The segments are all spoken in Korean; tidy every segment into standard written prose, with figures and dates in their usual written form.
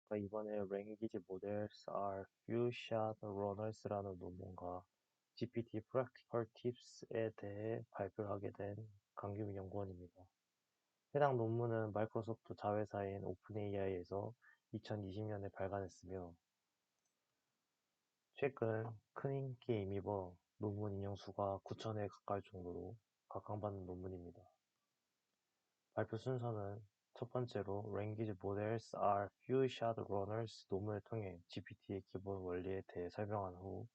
그러니까 이번에 Language Models are Few Shot Runners라는 논문과 GPT Practical Tips에 대해 발표를 하게 된 강규민 연구원입니다. 해당 논문은 마이크로소프트 자회사인 오픈AI에서 2020년에 발간했으며 최근 큰 인기에 힘입어 논문 인용 수가 9,000회에 가까울 정도로 각광받는 논문입니다. 발표 순서는 첫 번째로 Language Models are Few Shot Runners 논문을 통해 GPT의 기본 원리에 대해 설명한 후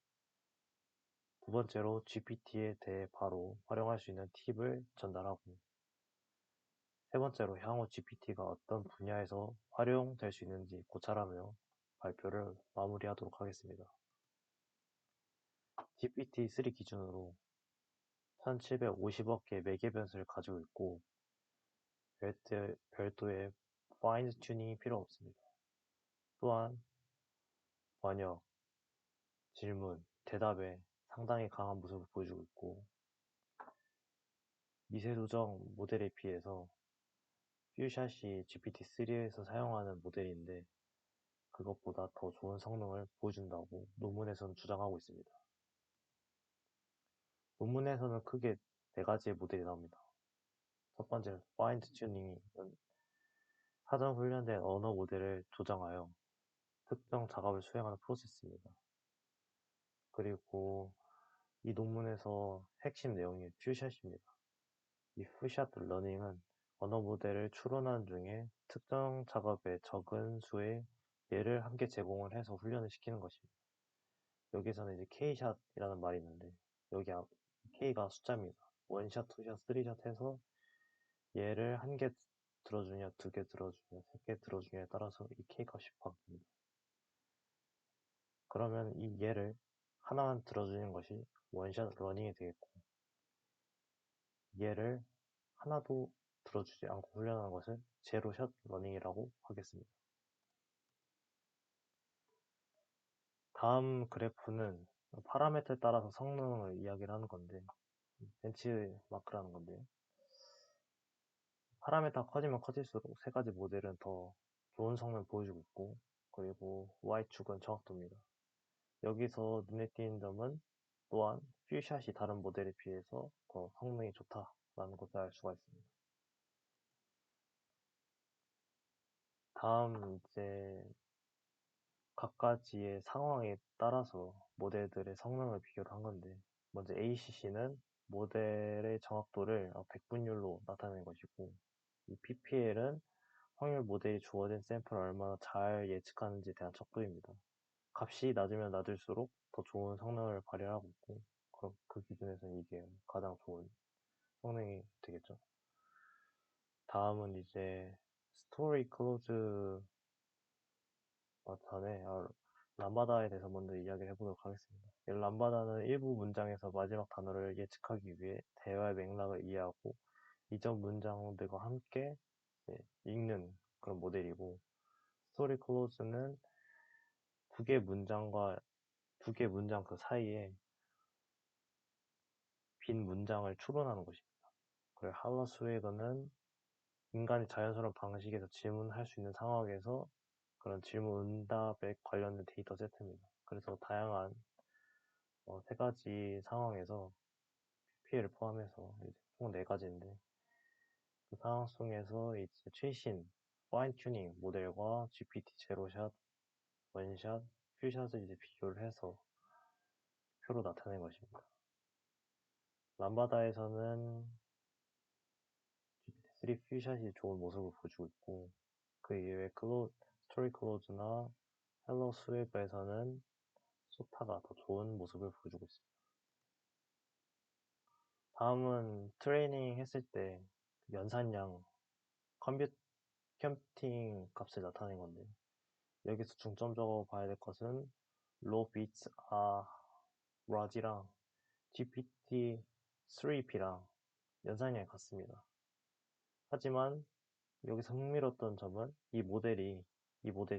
두 번째로 GPT에 대해 바로 활용할 수 있는 팁을 전달하고 세 번째로 향후 GPT가 어떤 분야에서 활용될 수 있는지 고찰하며 발표를 마무리하도록 하겠습니다. GPT-3 기준으로 1750억 개의 매개 변수를 가지고 있고 별도의 파인 튜닝이 필요 없습니다. 또한 번역, 질문, 대답에 상당히 강한 모습을 보여주고 있고 미세조정 모델에 비해서 퓨샷이 GPT-3에서 사용하는 모델인데 그것보다 더 좋은 성능을 보여준다고 논문에서는 주장하고 있습니다. 논문에서는 크게 네 가지의 모델이 나옵니다. 첫 번째, 파인 튜닝은 사전 훈련된 언어 모델을 조정하여 특정 작업을 수행하는 프로세스입니다. 그리고 이 논문에서 핵심 내용이 퓨샷입니다. 이 퓨샷 러닝은 언어 모델을 추론하는 중에 특정 작업에 적은 수의 예를 함께 제공을 해서 훈련을 시키는 것입니다. 여기서는 이제 K샷이라는 말이 있는데 여기 K가 숫자입니다. 원샷, 투샷, 쓰리샷 해서 예를 한 개 들어주냐, 두 개 들어주냐, 세 개 들어주냐에 따라서 이 K 값이 바뀝니다. 그러면 이 예를 하나만 들어주는 것이 원샷 러닝이 되겠고 얘를 하나도 들어주지 않고 훈련하는 것을 제로샷 러닝이라고 하겠습니다. 다음 그래프는 파라미터에 따라서 성능을 이야기를 하는 건데 벤치마크라는 건데요. 파라미터가 커지면 커질수록 세 가지 모델은 더 좋은 성능을 보여주고 있고 그리고 Y축은 정확도입니다. 여기서 눈에 띄는 점은 또한 퓨샷이 다른 모델에 비해서 더 성능이 좋다라는 것을 알 수가 있습니다. 다음 이제 각가지의 상황에 따라서 모델들의 성능을 비교를 한 건데 먼저 ACC는 모델의 정확도를 100분율로 나타내는 것이고 이 PPL은 확률 모델이 주어진 샘플을 얼마나 잘 예측하는지에 대한 척도입니다. 값이 낮으면 낮을수록 더 좋은 성능을 발휘하고 있고 그럼 그 기준에서는 이게 가장 좋은 성능이 되겠죠. 다음은 이제 스토리 클로즈 전에 람바다에 대해서 먼저 이야기를 해보도록 하겠습니다. 이 람바다는 일부 문장에서 마지막 단어를 예측하기 위해 대화의 맥락을 이해하고 이전 문장들과 함께 읽는 그런 모델이고 스토리 클로즈는 두 개 문장 그 사이에 빈 문장을 추론하는 것입니다. 그리고 할러 스웨거는 인간이 자연스러운 방식에서 질문할 수 있는 상황에서 그런 질문 응답에 관련된 데이터 세트입니다. 그래서 다양한 세 가지 상황에서 PPL을 포함해서 이제 총 네 가지인데 그 상황 속에서 이제 최신 파인 튜닝 모델과 GPT 제로샷, 원샷, 퓨샷을 이제 비교를 해서 표로 나타낸 것입니다. 람바다에서는 GPT-3 퓨샷이 좋은 모습을 보여주고 있고 그 이외에 스토리 클로즈나 헬로 스웨브에서는 소타가 더 좋은 모습을 보여주고 있습니다. 다음은 트레이닝 했을 때 연산량 컴퓨팅 값을 나타낸 건데 여기서 중점적으로 봐야 될 것은 low bits are large랑 GPT-3P랑 연산량이 같습니다. 하지만 여기서 흥미로웠던 점은 이 모델에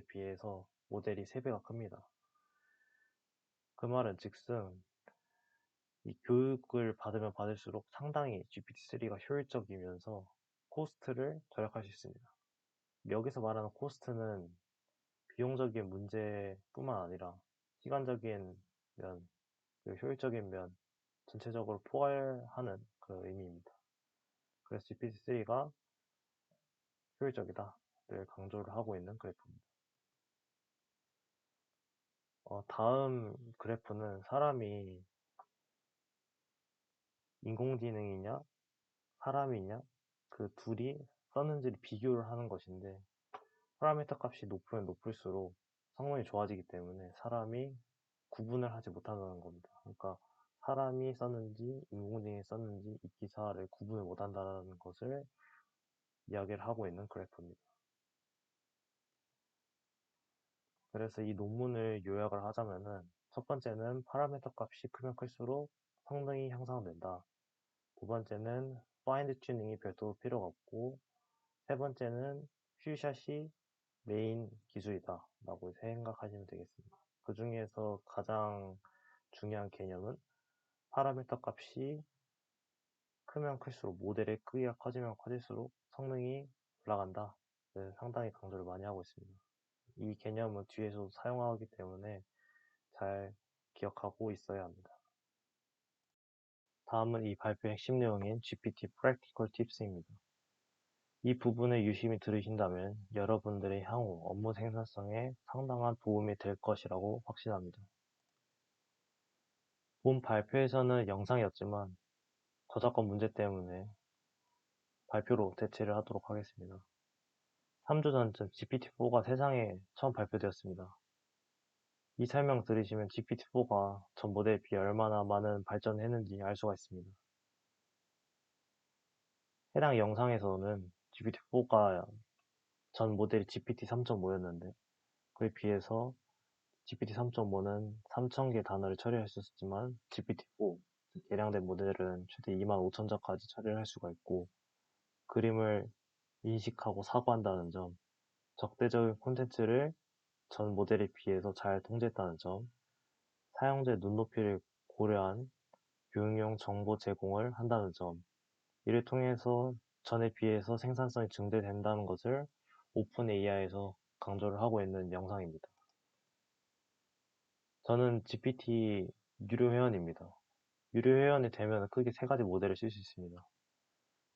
비해서 모델이 3배가 큽니다. 그 말은 즉슨 이 교육을 받으면 받을수록 상당히 GPT-3가 효율적이면서 코스트를 절약할 수 있습니다. 여기서 말하는 코스트는 비용적인 문제뿐만 아니라 시간적인 면, 그리고 효율적인 면, 전체적으로 포괄하는 그런 의미입니다. 그래서 GPT-3가 효율적이다를 강조를 하고 있는 그래프입니다. 다음 그래프는 사람이 인공지능이냐 사람이냐 그 둘이 썼는지를 비교를 하는 것인데 파라미터 값이 높으면 높을수록 성능이 좋아지기 때문에 사람이 구분을 하지 못한다는 겁니다. 그러니까 사람이 썼는지 인공지능이 썼는지 이 기사를 구분을 못한다는 것을 이야기를 하고 있는 그래프입니다. 그래서 이 논문을 요약을 하자면은 첫 번째는 파라미터 값이 크면 클수록 성능이 향상된다. 두 번째는 파인드 튜닝이 별도 필요가 없고 세 번째는 퓨샷이 메인 기술이다 라고 생각하시면 되겠습니다. 그 중에서 가장 중요한 개념은 파라미터 값이 크면 클수록 모델의 크기가 커지면 커질수록 성능이 올라간다. 네, 상당히 강조를 많이 하고 있습니다. 이 개념은 뒤에서 사용하기 때문에 잘 기억하고 있어야 합니다. 다음은 이 발표의 핵심 내용인 GPT Practical Tips입니다. 이 부분을 유심히 들으신다면 여러분들의 향후 업무 생산성에 상당한 도움이 될 것이라고 확신합니다. 본 발표에서는 영상이었지만 저작권 문제 때문에 발표로 대체를 하도록 하겠습니다. 3주 전쯤 GPT-4가 세상에 처음 발표되었습니다. 이 설명 들으시면 GPT-4가 전 모델에 비해 얼마나 많은 발전을 했는지 알 수가 있습니다. 해당 영상에서는 GPT-4가 전 모델이 GPT-3.5였는데 그에 비해서 GPT 3.5는 3000개 단어를 처리할 수 있었지만 GPT-4, 개량된 모델은 최대 25,000자까지 처리를 할 수가 있고 그림을 인식하고 사고한다는 점, 적대적인 콘텐츠를 전 모델에 비해서 잘 통제했다는 점, 사용자의 눈높이를 고려한 교육용 정보 제공을 한다는 점, 이를 통해서 전에 비해서 생산성이 증대된다는 것을 오픈 AI에서 강조를 하고 있는 영상입니다. 저는 GPT 유료 회원입니다. 유료 회원이 되면 크게 세 가지 모델을 쓸 수 있습니다.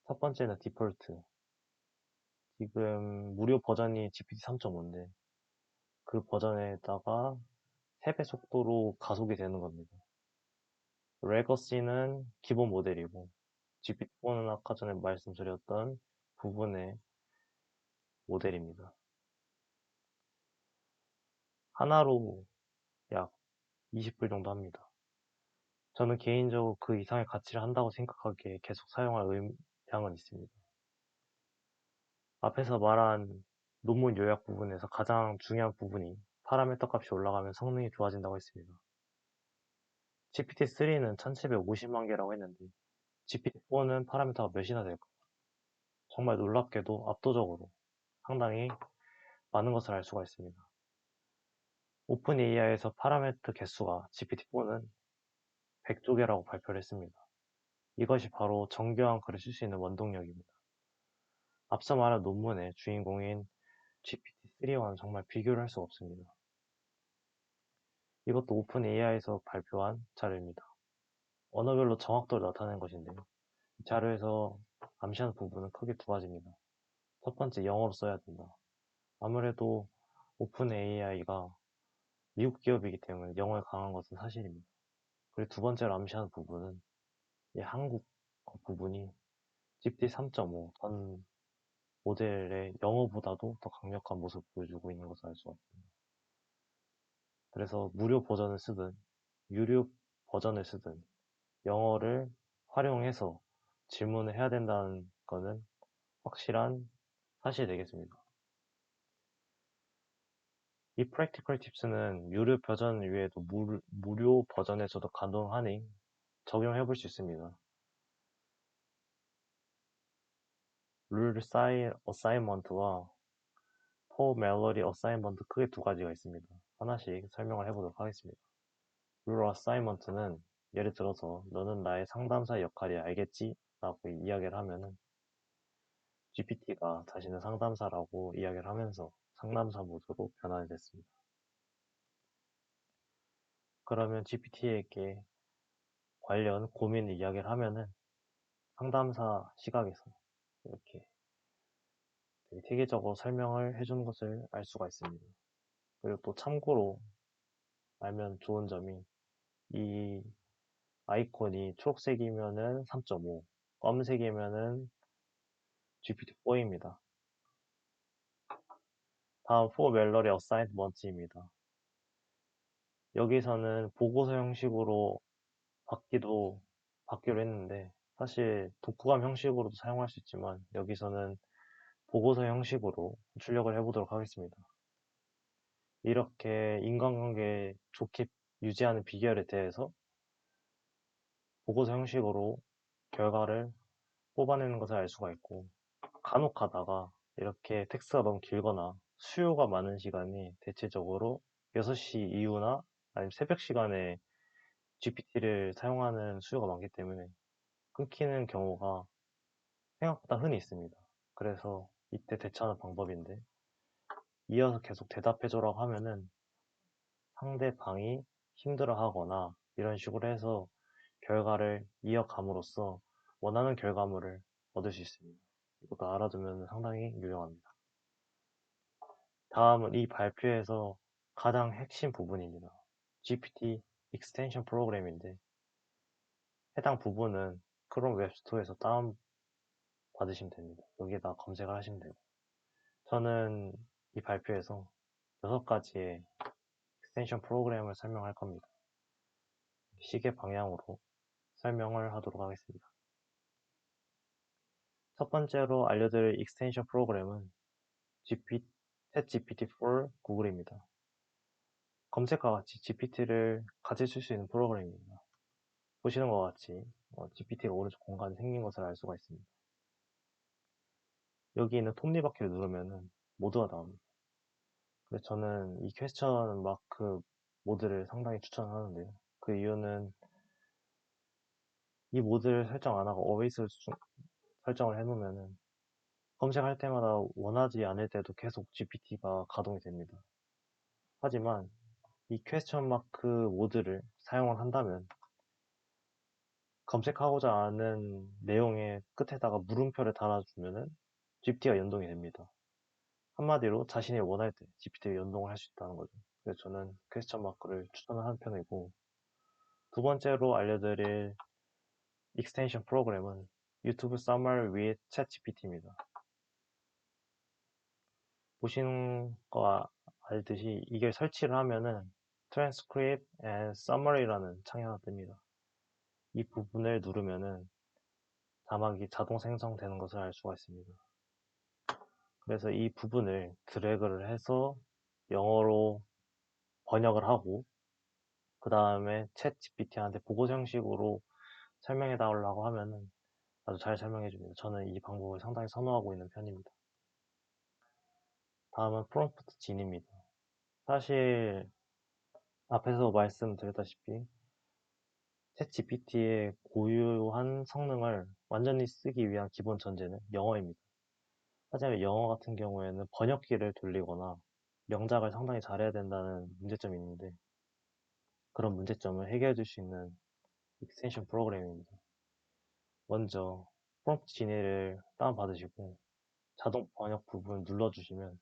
첫 번째는 디폴트. 지금 무료 버전이 GPT 3.5인데 그 버전에다가 3배 속도로 가속이 되는 겁니다. 레거시는 기본 모델이고 GPT-4는 아까 전에 말씀드렸던 부분의 모델입니다. 하나로 약 20불 정도 합니다. 저는 개인적으로 그 이상의 가치를 한다고 생각하기에 계속 사용할 의향은 있습니다. 앞에서 말한 논문 요약 부분에서 가장 중요한 부분이 파라미터 값이 올라가면 성능이 좋아진다고 했습니다. GPT-3는 1750만 개라고 했는데 GPT-4는 파라미터가 몇이나 될까? 정말 놀랍게도 압도적으로 상당히 많은 것을 알 수가 있습니다. 오픈 AI에서 파라미터 개수가 GPT-4는 100조 개라고 발표를 했습니다. 이것이 바로 정교한 글을 쓸 수 있는 원동력입니다. 앞서 말한 논문의 주인공인 GPT-3와는 정말 비교를 할 수가 없습니다. 이것도 오픈 AI에서 발표한 자료입니다. 언어별로 정확도를 나타낸 것인데요. 이 자료에서 암시하는 부분은 크게 두 가지입니다. 첫 번째, 영어로 써야 된다. 아무래도 오픈 AI가 미국 기업이기 때문에 영어에 강한 것은 사실입니다. 그리고 두 번째로 암시하는 부분은 이 한국 부분이 GPT 3.5 전 모델의 영어보다도 더 강력한 모습을 보여주고 있는 것을 알 수가 있습니다. 그래서 무료 버전을 쓰든 유료 버전을 쓰든 영어를 활용해서 질문을 해야 된다는 것은 확실한 사실이 되겠습니다. 이 Practical Tips는 유료 버전 외에도 무료 버전에서도 가능하니 적용해 볼 수 있습니다. 룰 어사이먼트와 포 멜로디 어사이먼트 크게 두 가지가 있습니다. 하나씩 설명을 해보도록 하겠습니다. 룰 어사이먼트는 예를 들어서 너는 나의 상담사의 역할이 알겠지? 라고 이야기를 하면은 GPT가 자신은 상담사라고 이야기를 하면서 상담사 모드로 변환이 됐습니다. 그러면 GPT에게 관련 고민 이야기를 하면은 상담사 시각에서 이렇게 되게 체계적으로 설명을 해주는 것을 알 수가 있습니다. 그리고 또 참고로 알면 좋은 점이 이 아이콘이 초록색이면은 3.5, 검은색이면은 GPT-4입니다. 다음 for Mallory Assignment입니다. 여기서는 보고서 형식으로 받기로 했는데 사실 독후감 형식으로도 사용할 수 있지만 여기서는 보고서 형식으로 출력을 해보도록 하겠습니다. 이렇게 인간관계 좋게 유지하는 비결에 대해서 보고서 형식으로 결과를 뽑아내는 것을 알 수가 있고, 간혹 가다가 이렇게 텍스트가 너무 길거나 수요가 많은 시간이 대체적으로 6시 이후나 아니면 새벽 시간에 GPT를 사용하는 수요가 많기 때문에 끊기는 경우가 생각보다 흔히 있습니다. 그래서 이때 대처하는 방법인데, 이어서 계속 대답해줘라고 하면은 상대방이 힘들어하거나 이런 식으로 해서 결과를 이어감으로써 원하는 결과물을 얻을 수 있습니다. 이것도 알아두면 상당히 유용합니다. 다음은 이 발표에서 가장 핵심 부분입니다. GPT 익스텐션 프로그램인데 해당 부분은 크롬 웹스토어에서 다운받으시면 됩니다. 여기에다 검색을 하시면 되고 저는 이 발표에서 6가지의 익스텐션 프로그램을 설명할 겁니다. 시계 방향으로 설명을 하도록 하겠습니다. 첫 번째로 알려드릴 익스텐션 프로그램은 챗GPT4 구글입니다. 검색과 같이 GPT를 같이 쓸 수 있는 프로그램입니다. 보시는 것 같이 GPT가 오른쪽 공간에 생긴 것을 알 수가 있습니다. 여기 있는 톱니바퀴를 누르면 모드가 나옵니다. 그래서 저는 이 퀘스천 마크 모드를 상당히 추천하는데요. 그 이유는 이 모드를 설정 안 하고 always 설정을 해놓으면 검색할 때마다 원하지 않을 때도 계속 GPT가 가동이 됩니다. 하지만 이 퀘스천 마크 모드를 사용을 한다면 검색하고자 하는 내용의 끝에다가 물음표를 달아주면은 GPT가 연동이 됩니다. 한마디로 자신이 원할 때 GPT가 연동을 할 수 있다는 거죠. 그래서 저는 퀘스천 마크를 추천하는 편이고, 두 번째로 알려드릴 익스텐션 프로그램은 유튜브 Summer with ChatGPT입니다. 보시는 거 알듯이 이게 설치를 하면은 Transcript and Summary라는 창이 하나 뜹니다. 이 부분을 누르면은 자막이 자동 생성되는 것을 알 수가 있습니다. 그래서 이 부분을 드래그를 해서 영어로 번역을 하고 그 다음에 챗 GPT한테 보고서 형식으로 설명해 달라고 하면은 아주 잘 설명해 줍니다. 저는 이 방법을 상당히 선호하고 있는 편입니다. 다음은 프롬프트 진입니다. 사실 앞에서 말씀드렸다시피 챗 GPT의 고유한 성능을 완전히 쓰기 위한 기본 전제는 영어입니다. 하지만 영어 같은 경우에는 번역기를 돌리거나 명작을 상당히 잘해야 된다는 문제점이 있는데 그런 문제점을 해결해 줄 수 있는 익스텐션 프로그램입니다. 먼저 프롬프트 진입을 다운받으시고 자동 번역 부분 눌러주시면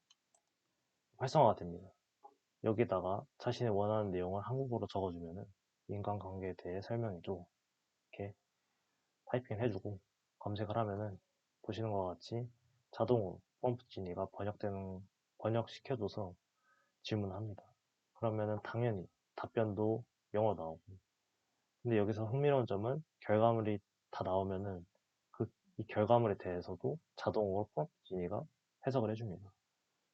활성화가 됩니다. 여기다가 자신이 원하는 내용을 한국어로 적어주면 인간관계에 대해 설명해주고 이렇게 타이핑 해주고 검색을 하면은 보시는 것과 같이 자동으로 프롬프트 진이가 번역시켜줘서 질문합니다. 그러면은 당연히 답변도 영어로 나오고. 근데 여기서 흥미로운 점은 결과물이 다 나오면은 이 결과물에 대해서도 자동으로 프롬프트 진이가 해석을 해줍니다.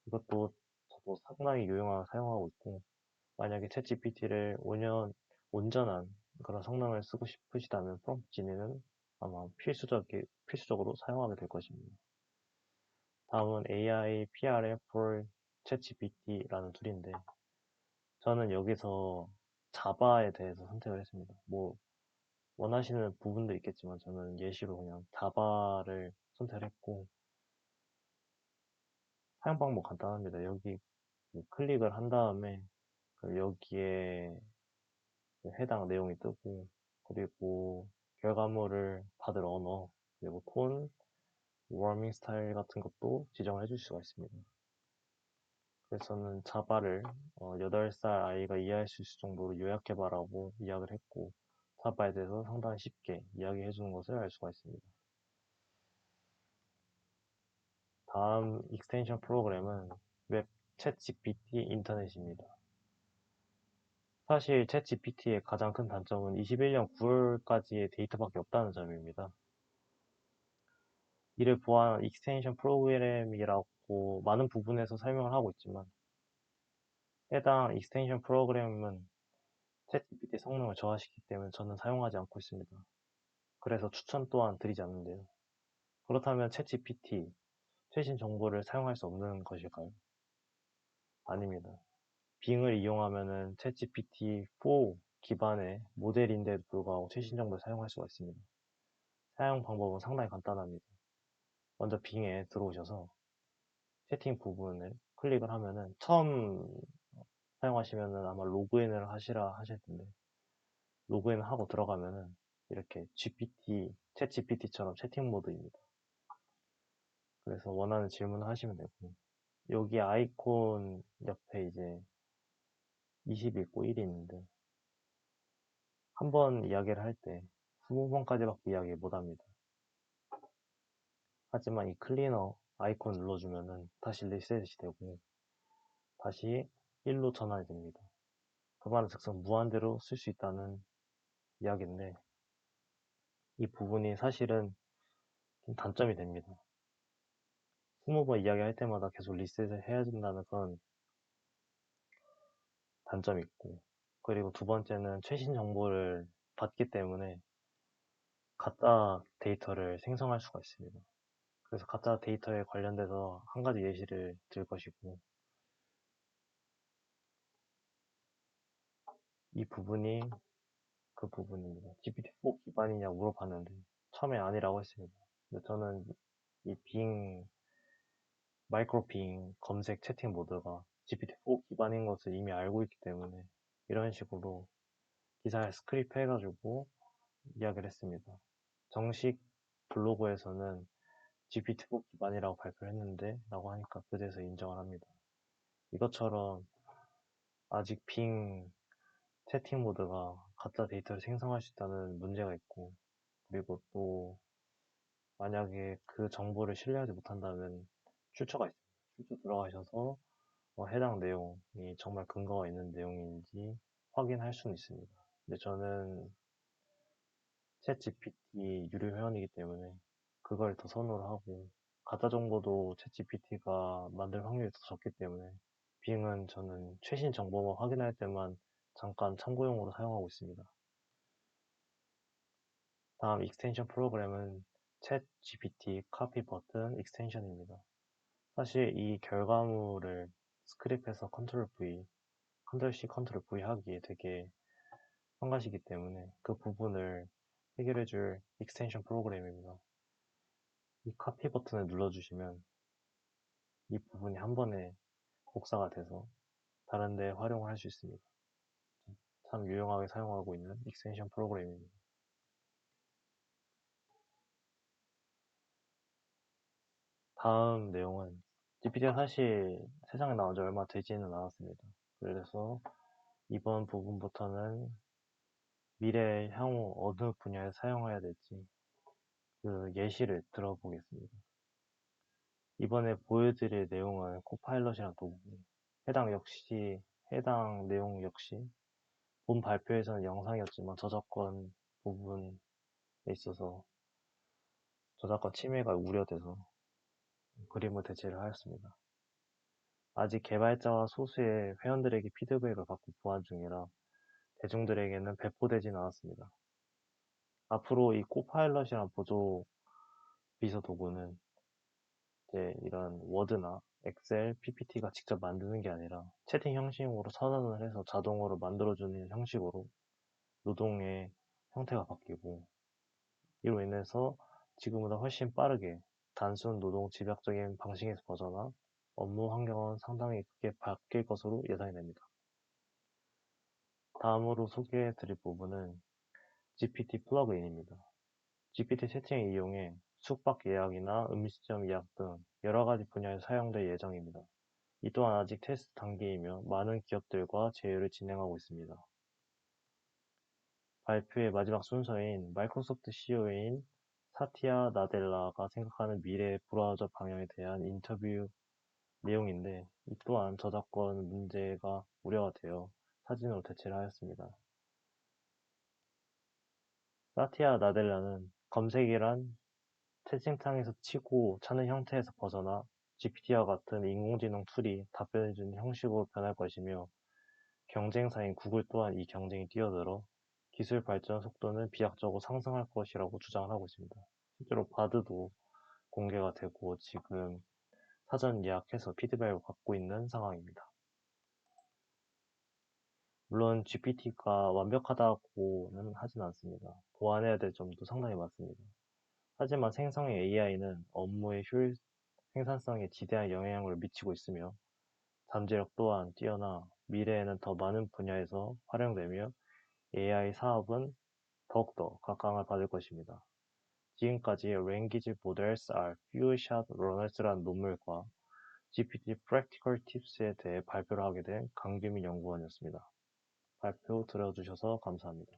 이것도 저도 상당히 유용하게 사용하고 있고, 만약에 챗 GPT를 온전한 그런 성능을 쓰고 싶으시다면 프롬프트 진이는 아마 필수적으로 사용하게 될 것입니다. 다음은 AI PRM for ChatGPT라는 툴인데, 저는 여기서 자바에 대해서 선택을 했습니다. 뭐, 원하시는 부분도 있겠지만, 저는 예시로 그냥 자바를 선택을 했고, 사용 방법 간단합니다. 여기 클릭을 한 다음에 여기에 해당 내용이 뜨고, 그리고 결과물을 받을 언어, 그리고 톤, 워밍 스타일 같은 것도 지정을 해줄 수가 있습니다. 그래서 저는 자바를 8살 아이가 이해할 수 있을 정도로 요약해봐라고 이야기를 했고, 자바에 대해서 상당히 쉽게 이야기해 주는 것을 알 수가 있습니다. 다음 익스텐션 프로그램은 웹 챗GPT 인터넷입니다. 사실 챗GPT의 가장 큰 단점은 21년 9월까지의 데이터밖에 없다는 점입니다. 이를 보완한 익스텐션 프로그램이라고 많은 부분에서 설명을 하고 있지만, 해당 익스텐션 프로그램은 챗GPT 성능을 저하시키기 때문에 저는 사용하지 않고 있습니다. 그래서 추천 또한 드리지 않는데요. 그렇다면 챗GPT 최신 정보를 사용할 수 없는 것일까요? 아닙니다. 빙을 이용하면은 챗GPT-4 기반의 모델인데도 불구하고 최신 정보를 사용할 수가 있습니다. 사용 방법은 상당히 간단합니다. 먼저 빙에 들어오셔서 채팅 부분을 클릭을 하면은 처음 사용하시면은 아마 로그인을 하시라 하실 텐데 로그인을 하고 들어가면은 이렇게 챗 GPT처럼 채팅 모드입니다. 그래서 원하는 질문을 하시면 되고 여기 아이콘 옆에 이제 20 있고 1이 있는데 한 번 이야기를 할 때 20번까지밖에 이야기 못 합니다. 하지만 이 클리너 아이콘 눌러주면은 다시 리셋이 되고 다시 1로 전환이 됩니다. 그 말은 즉슨 무한대로 쓸 수 있다는 이야기인데 이 부분이 사실은 좀 단점이 됩니다. 20번 이야기할 때마다 계속 리셋을 해야 된다는 그런 단점이 있고 그리고 두 번째는 최신 정보를 받기 때문에 가짜 데이터를 생성할 수가 있습니다. 그래서 가짜 데이터에 관련돼서 한 가지 예시를 들 것이고 이 부분이 그 부분입니다. GPT-4 기반이냐고 물어봤는데 처음에 아니라고 했습니다. 근데 저는 이 마이크로 빙 검색 채팅 모드가 GPT-4 기반인 것을 이미 알고 있기 때문에 이런 식으로 기사에 스크립트 해가지고 이야기를 했습니다. 정식 블로그에서는 GPT-4 기반이라고 발표를 했는데 라고 하니까 그제서 인정을 합니다. 이것처럼 아직 빙 채팅 모드가 가짜 데이터를 생성할 수 있다는 문제가 있고 그리고 또 만약에 그 정보를 신뢰하지 못한다면 출처가 있습니다. 출처 들어가셔서 해당 내용이 정말 근거가 있는 내용인지 확인할 수는 있습니다. 근데 저는 챗 GPT 유료 회원이기 때문에 그걸 더 선호를 하고 가짜 정보도 챗 GPT가 만들 확률이 더 적기 때문에 빙은 저는 최신 정보만 확인할 때만 잠깐 참고용으로 사용하고 있습니다. 다음 익스텐션 프로그램은 챗 GPT 카피 버튼 익스텐션입니다. 사실 이 결과물을 스크립트에서 컨트롤 V, 컨트롤 C, 컨트롤 V 하기에 되게 성가시기 때문에 그 부분을 해결해줄 익스텐션 프로그램입니다. 이 카피 버튼을 눌러주시면 이 부분이 한 번에 복사가 돼서 다른 데 활용을 할 수 있습니다. 참 유용하게 사용하고 있는 익스텐션 프로그램입니다. 다음 내용은 GPT가 사실 세상에 나온 지 얼마 되지는 않았습니다. 그래서 이번 부분부터는 미래 향후 어느 분야에 사용해야 될지 그 예시를 들어보겠습니다. 이번에 보여드릴 내용은 코파일럿이라는 도구고 해당 내용 역시 본 발표에서는 영상이었지만 저작권 부분에 있어서 저작권 침해가 우려돼서 그림을 대체를 하였습니다. 아직 개발자와 소수의 회원들에게 피드백을 받고 보완 중이라 대중들에게는 배포되진 않았습니다. 앞으로 이 코파일럿이란 보조 비서 도구는 이제 이런 워드나 엑셀, PPT가 직접 만드는 게 아니라 채팅 형식으로 선언을 해서 자동으로 만들어주는 형식으로 노동의 형태가 바뀌고 이로 인해서 지금보다 훨씬 빠르게 단순 노동 집약적인 방식에서 벗어나 업무 환경은 상당히 크게 바뀔 것으로 예상이 됩니다. 다음으로 소개해 드릴 부분은 GPT 플러그인입니다. GPT 채팅을 이용해 숙박 예약이나 음식점 예약 등 여러 가지 분야에 사용될 예정입니다. 이 또한 아직 테스트 단계이며 많은 기업들과 제휴를 진행하고 있습니다. 발표의 마지막 순서인 마이크로소프트 CEO인 사티아 나델라가 생각하는 미래의 브라우저 방향에 대한 인터뷰 내용인데, 이 또한 저작권 문제가 우려가 되어 사진으로 대체를 하였습니다. 사티아 나델라는 검색이란 채팅창에서 치고 찾는 형태에서 벗어나 GPT와 같은 인공지능 툴이 답변해주는 형식으로 변할 것이며, 경쟁사인 구글 또한 이 경쟁이 뛰어들어 기술 발전 속도는 비약적으로 상승할 것이라고 주장을 하고 있습니다. 실제로 바드도 공개가 되고 지금 사전 예약해서 피드백을 받고 있는 상황입니다. 물론 GPT가 완벽하다고는 하진 않습니다. 보완해야 될 점도 상당히 많습니다. 하지만 생성의 AI는 업무의 효율, 생산성에 지대한 영향을 미치고 있으며, 잠재력 또한 뛰어나 미래에는 더 많은 분야에서 활용되며 AI 사업은 더욱더 각광을 받을 것입니다. 지금까지 Language Models are Few-Shot Runners라는 논문과 GPT Practical Tips에 대해 발표를 하게 된 강규민 연구원이었습니다. 발표 들어주셔서 감사합니다.